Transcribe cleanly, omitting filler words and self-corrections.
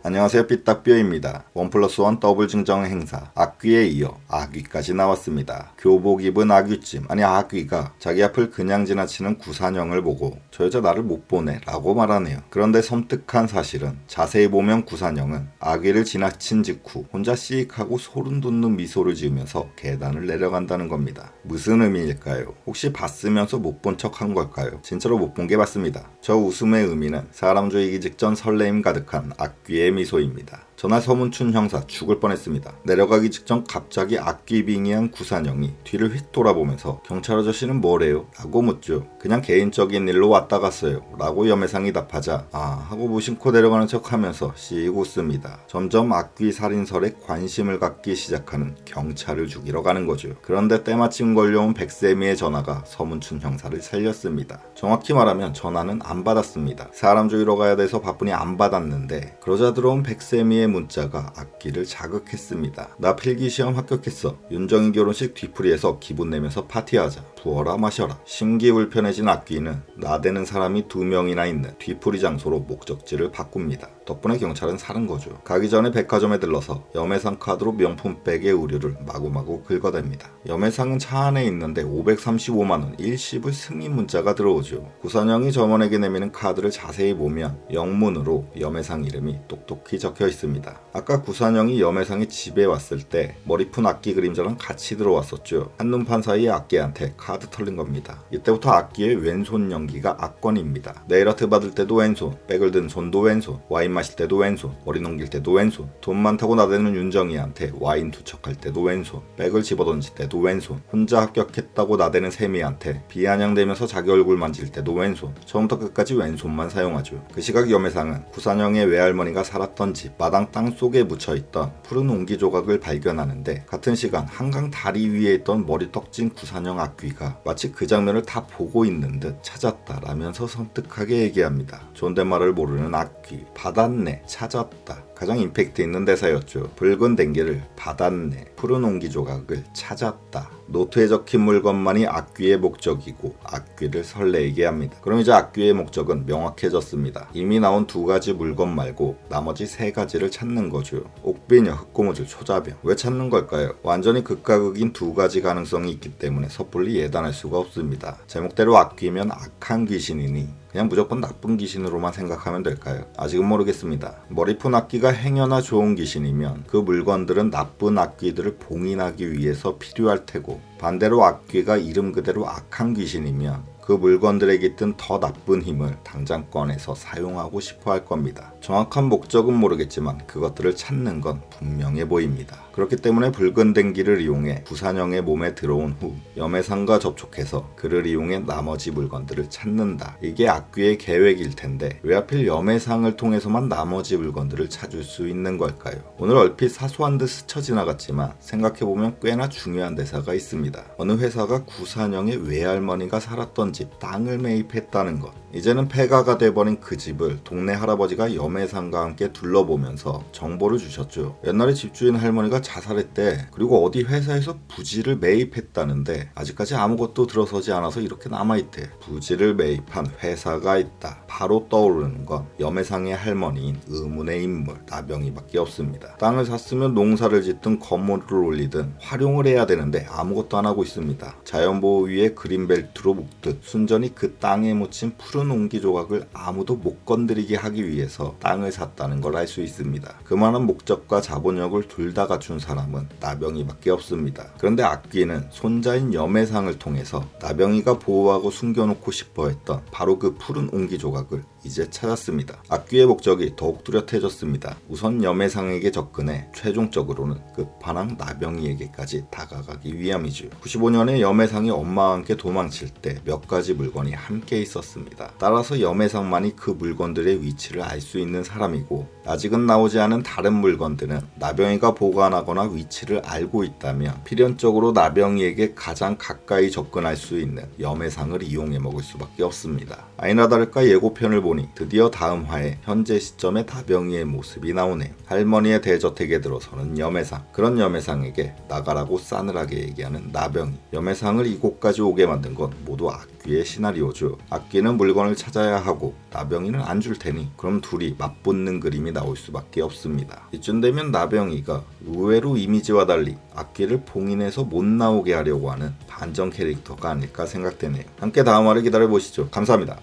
안녕하세요, 삐딱뷰입니다. 1+1 더블 증정 행사 악귀에 이어 아귀까지 나왔습니다. 교복 입은 아귀찜 아니 아귀가 자기 앞을 그냥 지나치는 구산형을 보고 저 여자 나를 못 보네 라고 말하네요. 그런데 섬뜩한 사실은 자세히 보면 구산형은 아귀를 지나친 직후 혼자 씩하고 소름 돋는 미소를 지으면서 계단을 내려간다는 겁니다. 무슨 의미일까요? 혹시 봤으면서 못 본 척 한 걸까요? 진짜로 못 본 게 맞습니다. 저 웃음의 의미는 사람 죽이기 직전 설레임 가득한 악귀의 미소입니다. 전날 서문춘 형사 죽을 뻔했습니다. 내려가기 직전 갑자기 악귀빙의한 구산형이 뒤를 휙 돌아보면서 경찰 아저씨는 뭐래요? 라고 묻죠. 그냥 개인적인 일로 왔다 갔어요 라고 염혜상이 답하자 하고 무심코 내려가는 척 하면서 씩 웃습니다. 점점 악귀 살인설에 관심을 갖기 시작하는 경찰을 죽이러 가는 거죠. 그런데 때마침 걸려온 백세미의 전화가 서문춘 형사를 살렸습니다. 정확히 말하면 전화는 안 받았습니다. 사람 죽이러 가야 돼서 바쁘니 안 받았는데 그러자 들어온 백세미의 문자가 악귀를 자극했습니다. 나 필기시험 합격했어. 윤정이 결혼식 뒤풀이에서 기분 내면서 파티하자. 부어라 마셔라. 심기불편해진 악귀는 나대는 사람이 2명이나 있는 뒤풀이 장소로 목적지를 바꿉니다. 덕분에 경찰은 사는 거죠. 가기 전에 백화점에 들러서 염혜상 카드로 명품백의 의류를 마구마구 긁어댑니다. 염혜상은 차 안에 있는데 535만원 일시불 승인 문자가 들어오죠. 구산형이 점원에게 내미는 카드를 자세히 보면 영문으로 염혜상 이름이 똑똑히 적혀 있습니다. 아까 구산형이 염혜상의 집에 왔을 때 머리 푼 악귀 그림자랑 같이 들어왔었죠. 한눈판 사이에 악귀한테 카드 털린 겁니다. 이때부터 악귀의 왼손 연기가 악권입니다. 네일아트 받을 때도 왼손, 백을 든 손도 왼손, 와인 마실 때도 왼손, 머리 넘길 때도 왼손, 돈 많다고 나대는 윤정이한테 와인 투척할 때도 왼손, 백을 집어던질 때도 왼손, 혼자 합격했다고 나대는 세미한테 비아냥대면서 자기 얼굴 만질 때도 왼손, 처음부터 끝까지 왼손만 사용하죠. 그 시각 염혜상은 구산형의 외할머니가 살았던 집 마당 땅속에 묻혀있던 푸른 옹기조각을 발견하는데 같은 시간 한강 다리 위에 있던 머리 떡진 구산형 악귀가 마치 그 장면을 다 보고 있는 듯 찾았다라면서 섬뜩하게 얘기합니다. 존댓말을 모르는 악귀, 받았네, 찾았다. 가장 임팩트 있는 대사였죠. 붉은 댕기를 받았네, 푸른 옹기조각을 찾았다. 노트에 적힌 물건만이 악귀의 목적이고 악귀를 설레게 합니다. 그럼 이제 악귀의 목적은 명확해졌습니다. 이미 나온 2가지 물건 말고 나머지 3가지를 찾는 거죠. 옥비녀, 흑고무줄, 초자병. 왜 찾는 걸까요? 완전히 극과 극인 2가지 가능성이 있기 때문에 섣불리 예단할 수가 없습니다. 제목대로 악귀면 악한 귀신이니 그냥 무조건 나쁜 귀신으로만 생각하면 될까요? 아직은 모르겠습니다. 머리 푼 악귀가 행여나 좋은 귀신이면 그 물건들은 나쁜 악귀들을 봉인하기 위해서 필요할 테고, 반대로 악귀가 이름 그대로 악한 귀신이면 그 물건들에 깃든 더 나쁜 힘을 당장 꺼내서 사용하고 싶어 할 겁니다. 정확한 목적은 모르겠지만 그것들을 찾는 건 분명해 보입니다. 그렇기 때문에 붉은 댕기를 이용해 구산형의 몸에 들어온 후 염혜상과 접촉해서 그를 이용해 나머지 물건들을 찾는다. 이게 악귀의 계획일 텐데 왜 하필 염혜상을 통해서만 나머지 물건들을 찾을 수 있는 걸까요? 오늘 얼핏 사소한 듯 스쳐 지나갔지만 생각해보면 꽤나 중요한 대사가 있습니다. 어느 회사가 구산형의 외할머니가 살았던 집 땅을 매입했다는 것. 이제는 폐가가 돼버린 그 집을 동네 할아버지가 염혜상과 함께 둘러보면서 정보를 주셨죠. 옛날에 집주인 할머니가 자살했대. 그리고 어디 회사에서 부지를 매입했다는데 아직까지 아무것도 들어서지 않아서 이렇게 남아있대. 부지를 매입한 회사가 있다. 바로 떠오르는 건 염혜상의 할머니인 의문의 인물 나병이밖에 없습니다. 땅을 샀으면 농사를 짓든 건물을 올리든 활용을 해야 되는데 아무것도 안 하고 있습니다. 자연보호위에 그린벨트로 묶듯 순전히 그 땅에 묻힌 푸른 옹기조각을 아무도 못 건드리게 하기 위해서 땅을 샀다는 걸 알 수 있습니다. 그만한 목적과 자본력을 둘 다 갖춘 사람은 나병이밖에 없습니다. 그런데 악귀는 손자인 염혜상을 통해서 나병이가 보호하고 숨겨놓고 싶어 했던 바로 그 푸른 옹기조각을 이제 찾았습니다. 악귀의 목적이 더욱 뚜렷해졌습니다. 우선 염혜상에게 접근해 최종적으로는 끝판왕 나병이에게까지 다가가기 위함이죠. 95년에 염혜상이 엄마와 함께 도망칠 때 몇 가지 물건이 함께 있었습니다. 따라서 염혜상만이 그 물건들의 위치를 알 수 있는 사람이고, 아직은 나오지 않은 다른 물건들은 나병이가 보관하거나 위치를 알고 있다면 필연적으로 나병이에게 가장 가까이 접근할 수 있는 염혜상을 이용해 먹을 수밖에 없습니다. 아니나 다를까 예고편을 보니 드디어 다음 화에 현재 시점의 나병이의 모습이 나오네요. 할머니의 대저택에 들어서는 염혜상, 그런 염혜상에게 나가라고 싸늘하게 얘기하는 나병이. 염혜상을 이곳까지 오게 만든 건 모두 악귀의 시나리오죠. 악귀는 물건을 찾아야 하고 나병이는 안 줄 테니 그럼 둘이 맞붙는 그림이 나올 수밖에 없습니다. 이쯤 되면 나병이가 의외로 이미지와 달리 악귀를 봉인해서 못 나오게 하려고 하는 반전 캐릭터가 아닐까 생각되네요. 함께 다음 화를 기다려보시죠. 감사합니다.